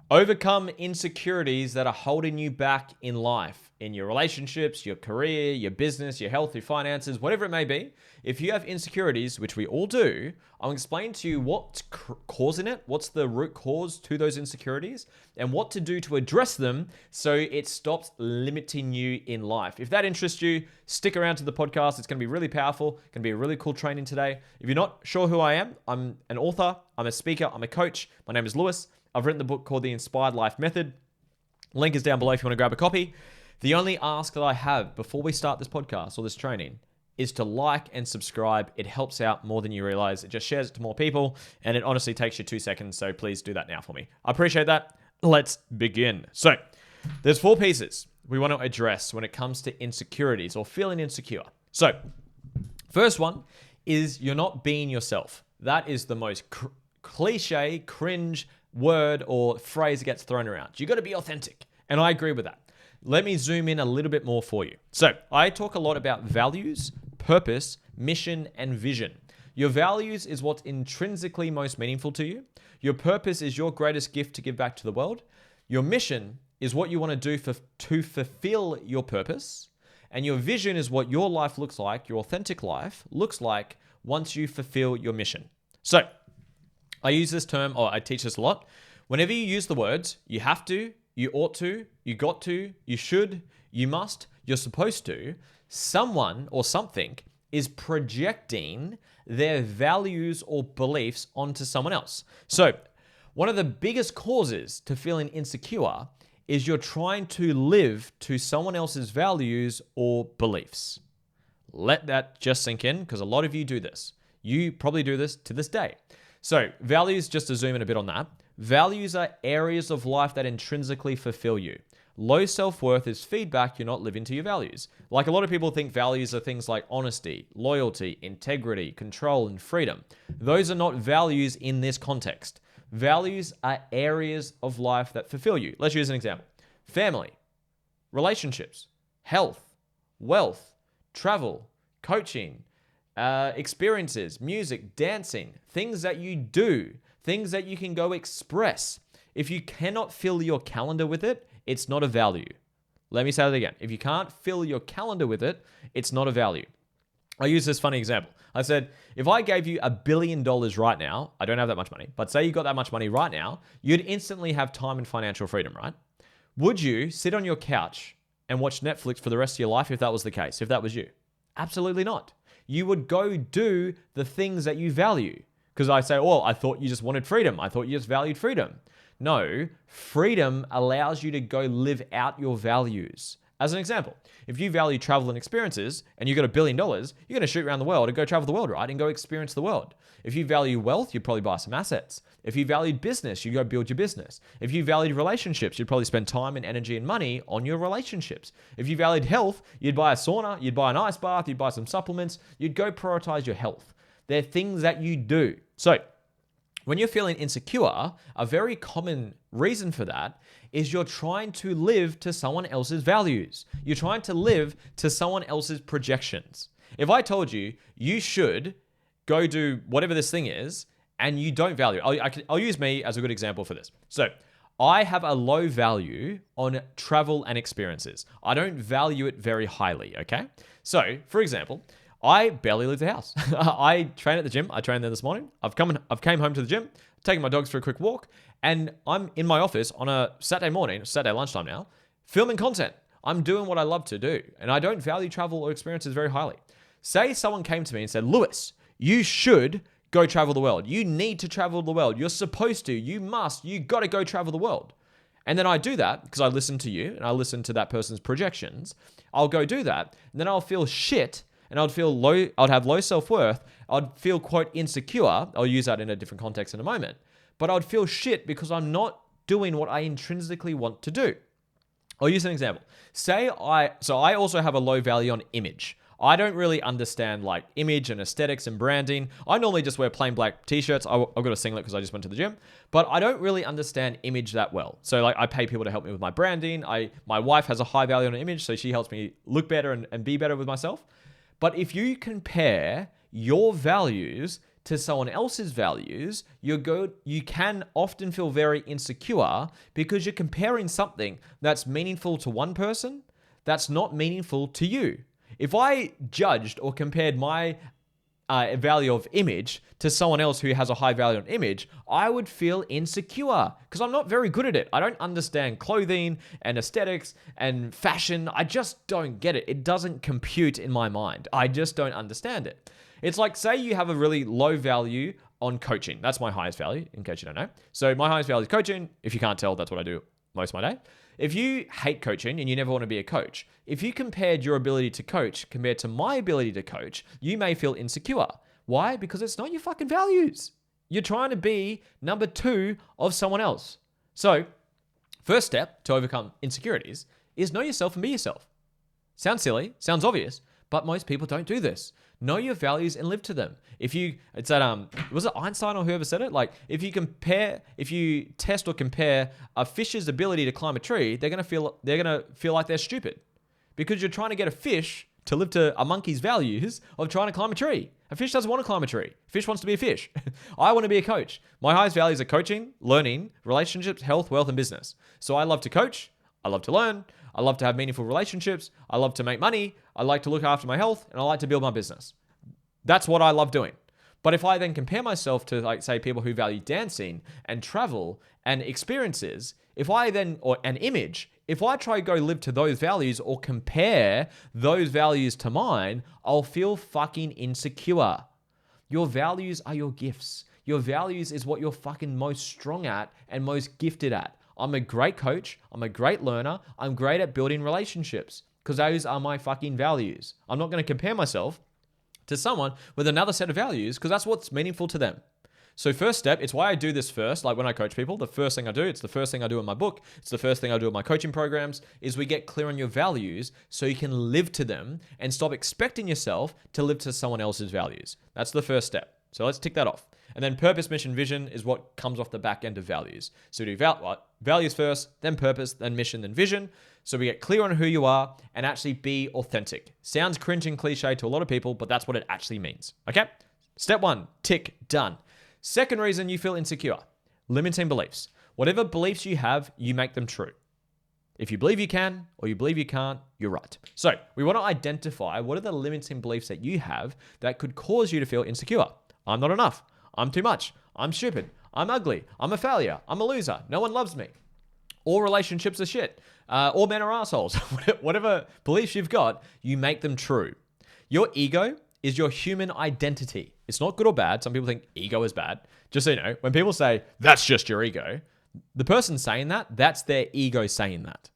Overcome insecurities that are holding you back in life, in your relationships, your career, your business, your health, your finances, whatever it may be. If you have insecurities, which we all do, I'll explain to you what's causing it, what's the root cause to those insecurities, and what to do to address them so it stops limiting you in life. If that interests you, stick around to the podcast. It's going to be really powerful. It's going to be a really cool training today. If you're not sure who I am, I'm an author, I'm a speaker, I'm a coach. My name is Lewis. I've written the book called The Inspired Life Method. Link is down below if you want to grab a copy. The only ask that I have before we start this podcast or this training is to like and subscribe. It helps out more than you realize. It just shares it to more people, and it honestly takes you 2 seconds, so please do that now for me. I appreciate that. Let's begin. So, there's 4 pieces we want to address when it comes to insecurities or feeling insecure. So, first one is you're not being yourself. That is the most cliche, cringe word or phrase that gets thrown around. You got to be authentic. And I agree with that. Let me zoom in a little bit more for you. So I talk a lot about values, purpose, mission, and vision. Your values is what's intrinsically most meaningful to you. Your purpose is your greatest gift to give back to the world. Your mission is what you want to do to fulfill your purpose. And your vision is what your life looks like, your authentic life looks like once you fulfill your mission. So I use this term, or I teach this a lot. Whenever you use the words, you have to, you ought to, you got to, you should, you must, you're supposed to, someone or something is projecting their values or beliefs onto someone else. So one of the biggest causes to feeling insecure is you're trying to live to someone else's values or beliefs. Let that just sink in, because a lot of you do this. You probably do this to this day. So values, just to zoom in a bit on that, values are areas of life that intrinsically fulfill you. Low self-worth is feedback you're not living to your values. Like a lot of people think values are things like honesty, loyalty, integrity, control, and freedom. Those are not values in this context. Values are areas of life that fulfill you. Let's use an example. Family, relationships, health, wealth, travel, coaching, experiences, music, dancing, things that you do, things that you can go express. If you cannot fill your calendar with it, it's not a value. Let me say that again. If you can't fill your calendar with it, it's not a value. I use this funny example. I said, if I gave you $1 billion right now, I don't have that much money, but say you got that much money right now, you'd instantly have time and financial freedom, right? Would you sit on your couch and watch Netflix for the rest of your life if that was the case, if that was you? Absolutely not. You would go do the things that you value. Because I say, well, I thought you just wanted freedom. I thought you just valued freedom. No, freedom allows you to go live out your values. As an example, if you value travel and experiences and you got $1 billion, you're going to shoot around the world and go travel the world, right? And go experience the world. If you value wealth, you'd probably buy some assets. If you valued business, you'd go build your business. If you valued relationships, you'd probably spend time and energy and money on your relationships. If you valued health, you'd buy a sauna, you'd buy an ice bath, you'd buy some supplements, you'd go prioritize your health. They're things that you do. So when you're feeling insecure, a very common reason for that is you're trying to live to someone else's values. You're trying to live to someone else's projections. If I told you, you should go do whatever this thing is, and you don't value it, I'll use me as a good example for this. So I have a low value on travel and experiences. I don't value it very highly, okay? So, for example, I barely leave the house. I train at the gym. I trained there this morning. I've came home to the gym, taken my dogs for a quick walk, and I'm in my office on a Saturday morning, Saturday lunchtime now, filming content. I'm doing what I love to do, and I don't value travel or experiences very highly. Say someone came to me and said, Lewis, you should go travel the world. You need to travel the world. You're supposed to. You must. You got to go travel the world. And then I do that because I listen to you and I listen to that person's projections. I'll go do that, and then I'll feel shit, and I'd have low self-worth. I'd feel, quote, insecure. I'll use that in a different context in a moment. But I'd feel shit because I'm not doing what I intrinsically want to do. I'll use an example. I also have a low value on image. I don't really understand like image and aesthetics and branding. I normally just wear plain black t-shirts. I've got a singlet because I just went to the gym, but I don't really understand image that well. So like I pay people to help me with my branding. My wife has a high value on image, so she helps me look better and be better with myself. But if you compare your values to someone else's values, you can often feel very insecure because you're comparing something that's meaningful to one person that's not meaningful to you. If I judged or compared my value of image to someone else who has a high value on image, I would feel insecure because I'm not very good at it. I don't understand clothing and aesthetics and fashion. I just don't get it. It doesn't compute in my mind. I just don't understand it. It's like, say you have a really low value on coaching. That's my highest value, in case you don't know. So my highest value is coaching. If you can't tell, that's what I do most of my day. If you hate coaching and you never want to be a coach, if you compared your ability to coach compared to my ability to coach, you may feel insecure. Why? Because it's not your fucking values. You're trying to be number 2 of someone else. So, first step to overcome insecurities is know yourself and be yourself. Sounds silly, sounds obvious, but most people don't do this. Know your values and live to them. It's that, was it Einstein or whoever said it? Like, if you test or compare a fish's ability to climb a tree, they're gonna feel like they're stupid, because you're trying to get a fish to live to a monkey's values of trying to climb a tree. A fish doesn't want to climb a tree. A fish wants to be a fish. I want to be a coach. My highest values are coaching, learning, relationships, health, wealth, and business. So I love to coach. I love to learn. I love to have meaningful relationships. I love to make money. I like to look after my health, and I like to build my business. That's what I love doing. But if I then compare myself to, like, say, people who value dancing and travel and experiences, if I try to go live to those values or compare those values to mine, I'll feel fucking insecure. Your values are your gifts. Your values is what you're fucking most strong at and most gifted at. I'm a great coach. I'm a great learner. I'm great at building relationships because those are my fucking values. I'm not going to compare myself to someone with another set of values because that's what's meaningful to them. So first step, it's why I do this first. Like when I coach people, the first thing I do, it's the first thing I do in my book, it's the first thing I do in my coaching programs, is we get clear on your values so you can live to them and stop expecting yourself to live to someone else's values. That's the first step. So let's tick that off. And then purpose, mission, vision is what comes off the back end of values. So we do values first, then purpose, then mission, then vision. So we get clear on who you are and actually be authentic. Sounds cringe and cliche to a lot of people, but that's what it actually means. Okay? Step 1, tick, done. Second reason you feel insecure, limiting beliefs. Whatever beliefs you have, you make them true. If you believe you can or you believe you can't, you're right. So we want to identify what are the limiting beliefs that you have that could cause you to feel insecure. I'm not enough. I'm too much. I'm stupid. I'm ugly. I'm a failure. I'm a loser. No one loves me. All relationships are shit. All men are assholes. Whatever beliefs you've got, you make them true. Your ego is your human identity. It's not good or bad. Some people think ego is bad. Just so you know, when people say, that's just your ego, the person saying that, that's their ego saying that.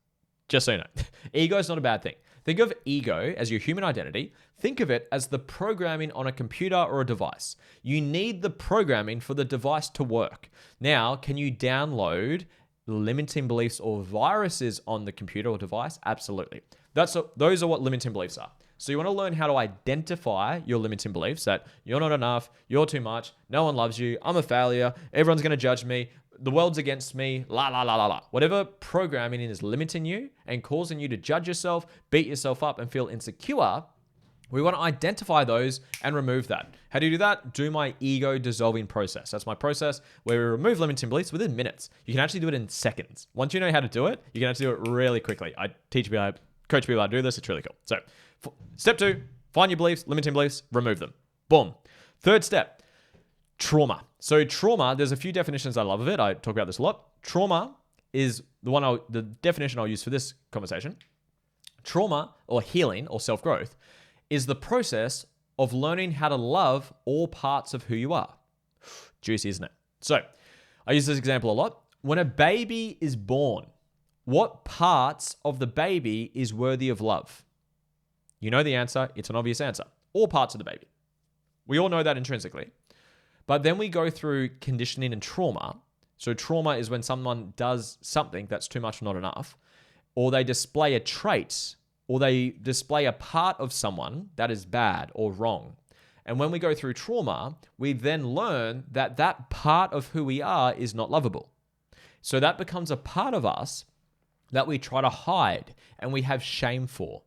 Just so you know. Ego is not a bad thing. Think of ego as your human identity. Think of it as the programming on a computer or a device. You need the programming for the device to work. Now, can you download limiting beliefs or viruses on the computer or device? Absolutely. Those are what limiting beliefs are. So you want to learn how to identify your limiting beliefs, that you're not enough, you're too much, no one loves you, I'm a failure, everyone's going to judge me, the world's against me, la, la, la, la, la. Whatever programming is limiting you and causing you to judge yourself, beat yourself up, and feel insecure, we want to identify those and remove that. How do you do that? Do my ego dissolving process. That's my process where we remove limiting beliefs within minutes. You can actually do it in seconds. Once you know how to do it, you can actually do it really quickly. I coach people how to do this. It's really cool. So step 2, find your beliefs, limiting beliefs, remove them. Boom. Third step, trauma. So trauma, there's a few definitions I love of it. I talk about this a lot. Trauma is the definition I'll use for this conversation. Trauma, or healing, or self-growth, is the process of learning how to love all parts of who you are. Juicy, isn't it? So I use this example a lot. When a baby is born, what parts of the baby is worthy of love? You know the answer. It's an obvious answer. All parts of the baby. We all know that intrinsically. But then we go through conditioning and trauma. So trauma is when someone does something that's too much or not enough, or they display a trait, or they display a part of someone that is bad or wrong. And when we go through trauma, we then learn that that part of who we are is not lovable. So that becomes a part of us that we try to hide and we have shame for.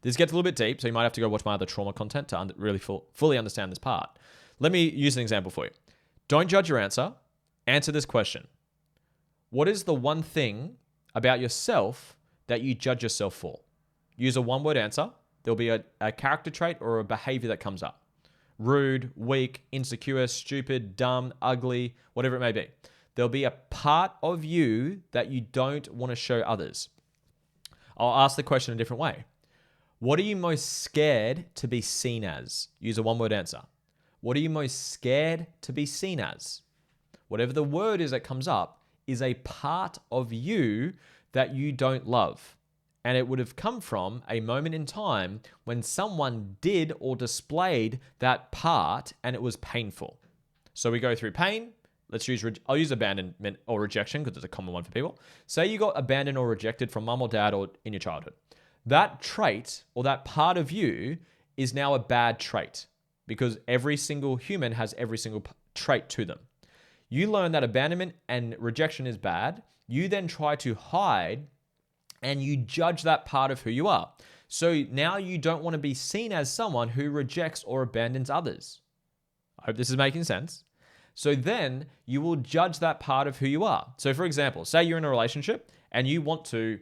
This gets a little bit deep, so you might have to go watch my other trauma content to really fully understand this part. Let me use an example for you. Don't judge your answer. Answer this question. What is the one thing about yourself that you judge yourself for? Use a one-word answer. There'll be a character trait or a behavior that comes up. Rude, weak, insecure, stupid, dumb, ugly, whatever it may be. There'll be a part of you that you don't want to show others. I'll ask the question a different way. What are you most scared to be seen as? Use a one-word answer. What are you most scared to be seen as? Whatever the word is that comes up is a part of you that you don't love. And it would have come from a moment in time when someone did or displayed that part and it was painful. So we go through pain. I'll use abandonment or rejection because it's a common one for people. Say you got abandoned or rejected from mum or dad or in your childhood. That trait or that part of you is now a bad trait because every single human has every single trait to them. You learn that abandonment and rejection is bad. You then try to hide and you judge that part of who you are. So now you don't want to be seen as someone who rejects or abandons others. I hope this is making sense. So then you will judge that part of who you are. So for example, say you're in a relationship and you want to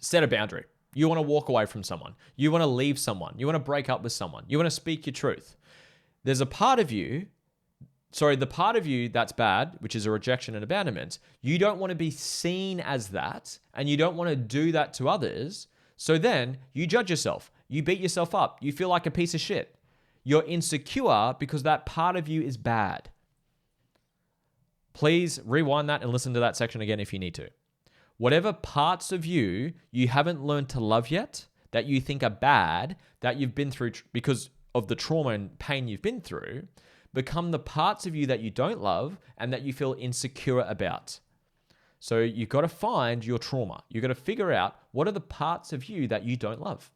set a boundary. You want to walk away from someone. You want to leave someone. You want to break up with someone. You want to speak your truth. There's a part of you, the part of you that's bad, which is a rejection and abandonment, you don't want to be seen as that and you don't want to do that to others. So then you judge yourself. You beat yourself up. You feel like a piece of shit. You're insecure because that part of you is bad. Please rewind that and listen to that section again if you need to. Whatever parts of you haven't learned to love yet, that you think are bad, that you've been through because of the trauma and pain you've been through, become the parts of you that you don't love and that you feel insecure about. So you've got to find your trauma. You've got to figure out what are the parts of you that you don't love.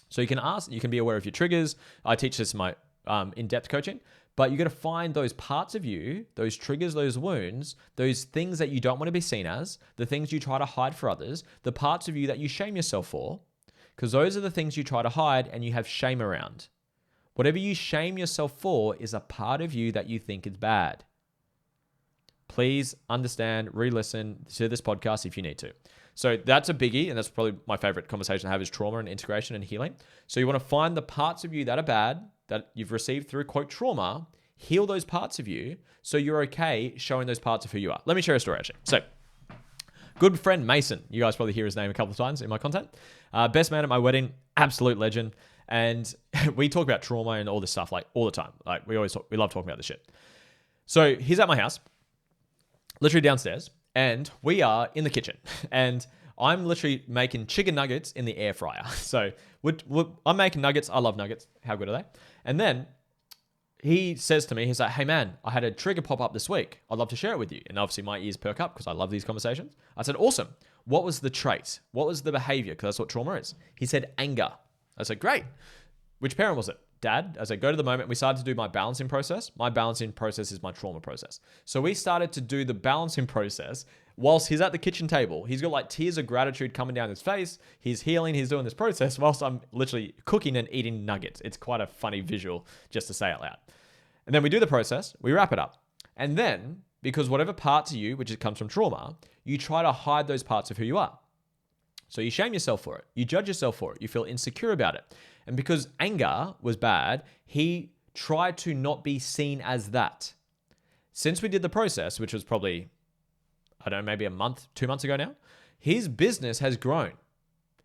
So you can be aware of your triggers. I teach this in my in-depth coaching, but you got to find those parts of you, those triggers, those wounds, those things that you don't want to be seen as, the things you try to hide for others, the parts of you that you shame yourself for, because those are the things you try to hide and you have shame around. Whatever you shame yourself for is a part of you that you think is bad. Please understand, re-listen to this podcast if you need to. So that's a biggie, and that's probably my favorite conversation to have is trauma and integration and healing. So you want to find the parts of you that are bad, that you've received through, quote, trauma, heal those parts of you so you're okay showing those parts of who you are. Let me share a story, actually. So good friend Mason, you guys probably hear his name a couple of times in my content. Best man at my wedding, absolute legend. And we talk about trauma and all this stuff like all the time. Like we love talking about this shit. So he's at my house, literally downstairs, and we are in the kitchen. And I'm literally making chicken nuggets in the air fryer. So I'm making nuggets. I love nuggets. How good are they? And then he says to me, he's like, hey man, I had a trigger pop up this week. I'd love to share it with you. And obviously my ears perk up because I love these conversations. I said, awesome. What was the trait? What was the behavior? Because that's what trauma is. He said, anger. I said, great. Which parent was it? Dad. I said, go to the moment. We started to do my balancing process. My balancing process is my trauma process. So we started to do the balancing process whilst he's at the kitchen table. He's got like tears of gratitude coming down his face. He's healing. He's doing this process whilst I'm literally cooking and eating nuggets. It's quite a funny visual just to say out loud. And then we do the process. We wrap it up. And then, because whatever parts of you, which comes from trauma, you try to hide those parts of who you are. So you shame yourself for it. You judge yourself for it. You feel insecure about it. And because anger was bad, he tried to not be seen as that. Since we did the process, which was probably, I don't know, maybe a month, 2 months ago now, his business has grown.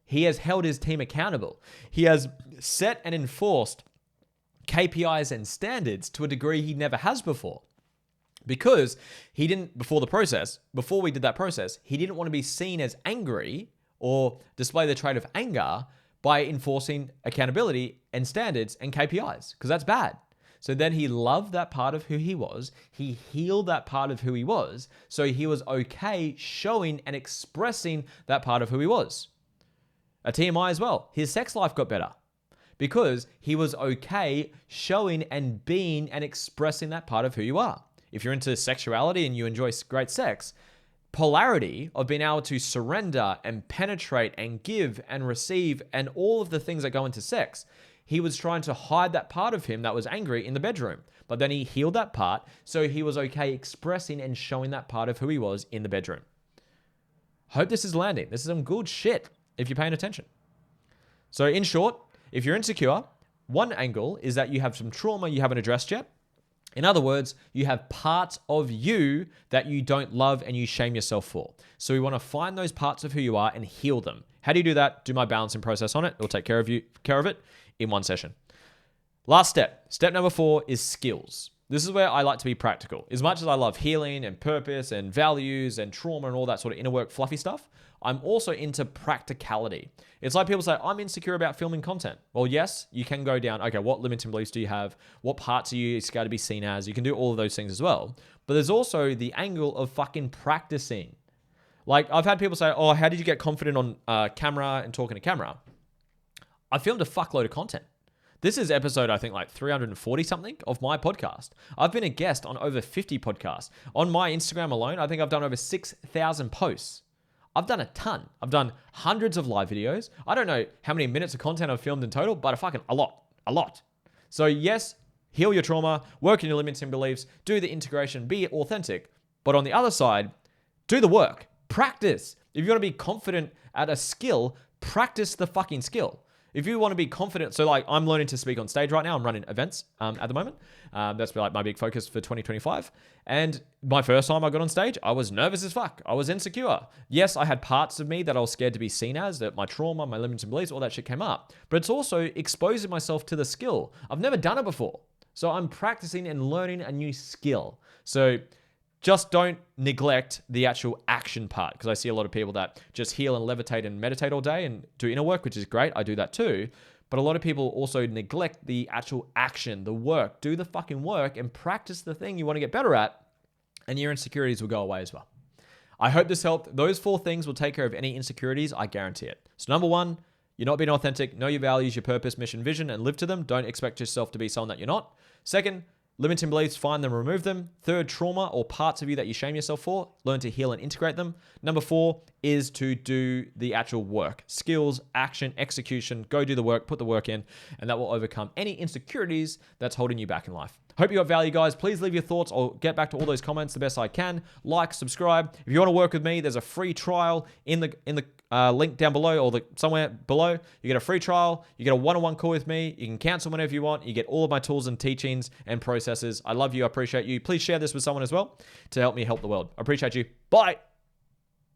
He has held his team accountable. He has set and enforced KPIs and standards to a degree he never has before. Because he didn't, before we did that process, he didn't want to be seen as angry or display the trait of anger by enforcing accountability and standards and KPIs, because that's bad. So then he loved that part of who he was. He healed that part of who he was. So he was okay showing and expressing that part of who he was. A TMI as well. His sex life got better because he was okay showing and being and expressing that part of who you are. If you're into sexuality and you enjoy great sex, polarity of being able to surrender and penetrate and give and receive and all of the things that go into sex, he was trying to hide that part of him that was angry in the bedroom. But then he healed that part, so he was okay expressing and showing that part of who he was in the bedroom. Hope this is landing. This is some good shit if you're paying attention. So in short, if you're insecure, one angle is that you have some trauma you haven't addressed yet. In other words, you have parts of you that you don't love and you shame yourself for. So we want to find those parts of who you are and heal them. How do you do that? Do my balancing process on it. It'll take care of it in one session. Last step. Step number 4 is skills. This is where I like to be practical. As much as I love healing and purpose and values and trauma and all that sort of inner work fluffy stuff, I'm also into practicality. It's like people say, I'm insecure about filming content. Well, yes, you can go down, okay, what limiting beliefs do you have? What parts are you scared to be seen as? You can do all of those things as well. But there's also the angle of fucking practicing. Like I've had people say, oh, how did you get confident on camera and talking to camera? I filmed a fuckload of content. This is episode, I think, like 340 something of my podcast. I've been a guest on over 50 podcasts. On my Instagram alone, I think I've done over 6,000 posts. I've done a ton. I've done hundreds of live videos. I don't know how many minutes of content I've filmed in total, but a lot. So yes, heal your trauma, work in your limiting beliefs, do the integration, be authentic. But on the other side, do the work. Practice. If you want to be confident at a skill, practice the fucking skill. If you want to be confident, so like I'm learning to speak on stage right now. I'm running events at the moment. That's like my big focus for 2025. And my first time I got on stage, I was nervous as fuck. I was insecure. Yes, I had parts of me that I was scared to be seen as, that my trauma, my limiting beliefs, all that shit came up. But it's also exposing myself to the skill. I've never done it before. So I'm practicing and learning a new skill. So just don't neglect the actual action part, because I see a lot of people that just heal and levitate and meditate all day and do inner work, which is great. I do that too. But a lot of people also neglect the actual action, the work. Do the fucking work and practice the thing you want to get better at, and your insecurities will go away as well. I hope this helped. Those 4 things will take care of any insecurities. I guarantee it. So number 1, you're not being authentic. Know your values, your purpose, mission, vision, and live to them. Don't expect yourself to be someone that you're not. Second, limiting beliefs, find them, remove them. Third, trauma or parts of you that you shame yourself for, learn to heal and integrate them. Number 4 is to do the actual work. Skills, action, execution, go do the work, put the work in, and that will overcome any insecurities that's holding you back in life. Hope you got value, guys. Please leave your thoughts. I'll get back to all those comments the best I can. Like, subscribe. If you want to work with me, there's a free trial in the link down below, or somewhere below. You get a free trial. You get a one-on-one call with me. You can cancel whenever you want. You get all of my tools and teachings and processes. I love you. I appreciate you. Please share this with someone as well to help me help the world. I appreciate you. Bye.